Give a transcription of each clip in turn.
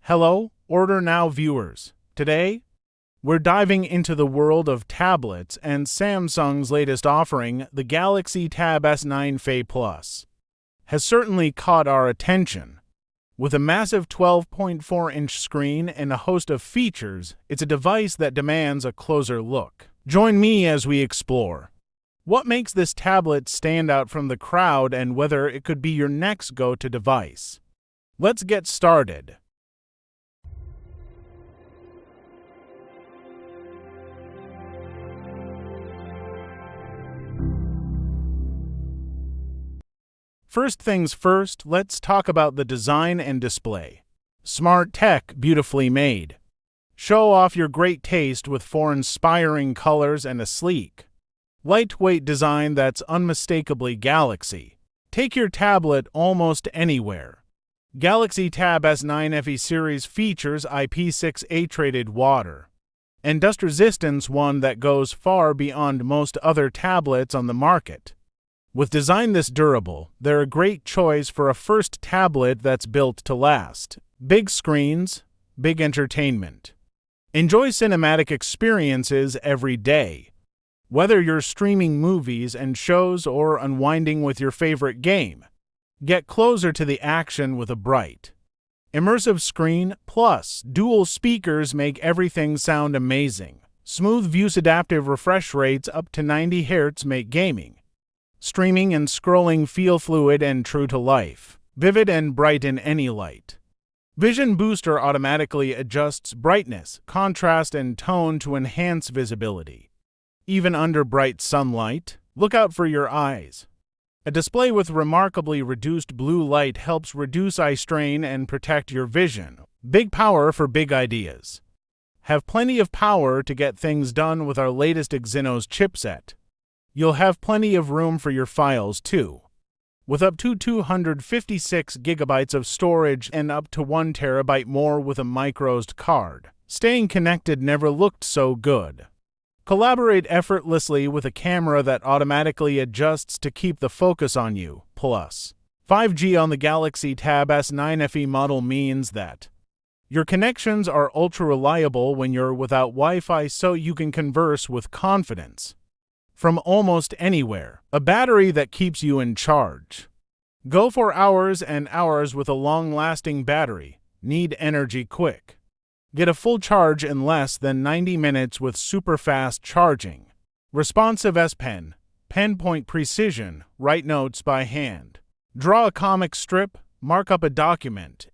Hello, Order Now viewers. Today, we're diving into the world of tablets and Samsung's latest offering, the Galaxy Tab S9 FE Plus, has certainly caught our attention. With a massive 12.4-inch screen and a host of features, it's a device that demands a closer look. Join me as we explore what makes this tablet stand out from the crowd and whether it could be your next go-to device. Let's get started. First things first, let's talk about the design and display. Smart tech, beautifully made. Show off your great taste with four inspiring colors and a sleek, lightweight design that's unmistakably Galaxy. Take your tablet almost anywhere. Galaxy Tab S9 FE series features IP68-rated water and dust resistance, one that goes far beyond most other tablets on the market. With design this durable, they're a great choice for a first tablet that's built to last. Big screens, big entertainment. Enjoy cinematic experiences every day. Whether you're streaming movies and shows or unwinding with your favorite game, get closer to the action with a bright, immersive screen, plus dual speakers make everything sound amazing. Smooth views, adaptive refresh rates up to 90 Hz make gaming, streaming and scrolling feel fluid and true to life, vivid and bright in any light. Vision Booster automatically adjusts brightness, contrast, and tone to enhance visibility. Even under bright sunlight, look out for your eyes. A display with remarkably reduced blue light helps reduce eye strain and protect your vision. Big power for big ideas. Have plenty of power to get things done with our latest Exynos chipset. You'll have plenty of room for your files too, with up to 256 GB of storage and up to 1 TB more with a microSD card. Staying connected never looked so good. Collaborate effortlessly with a camera that automatically adjusts to keep the focus on you. Plus, 5G on the Galaxy Tab S9 FE model means that your connections are ultra-reliable when you're without Wi-Fi, so you can converse with confidence from almost anywhere. A battery that keeps you in charge. Go for hours and hours with a long-lasting battery. Need energy quick. Get a full charge in less than 90 minutes with super fast charging. Responsive S Pen, pinpoint precision, write notes by hand. Draw a comic strip, mark up a document.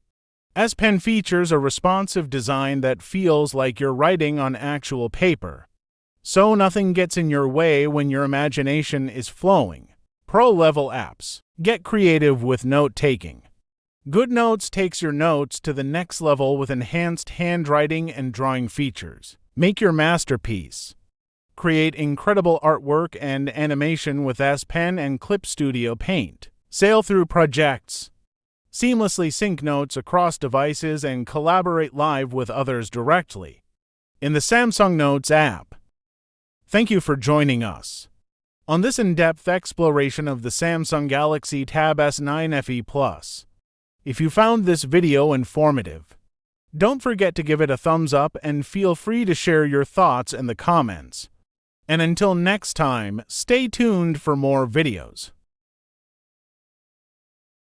S Pen features a responsive design that feels like you're writing on actual paper, so nothing gets in your way when your imagination is flowing. Pro-level apps. Get creative with note-taking. GoodNotes takes your notes to the next level with enhanced handwriting and drawing features. Make your masterpiece. Create incredible artwork and animation with S Pen and Clip Studio Paint. Sail through projects. Seamlessly sync notes across devices and collaborate live with others directly in the Samsung Notes app. Thank you for joining us on this in-depth exploration of the Samsung Galaxy Tab S9 FE Plus. If you found this video informative, don't forget to give it a thumbs up and feel free to share your thoughts in the comments. And until next time, stay tuned for more videos.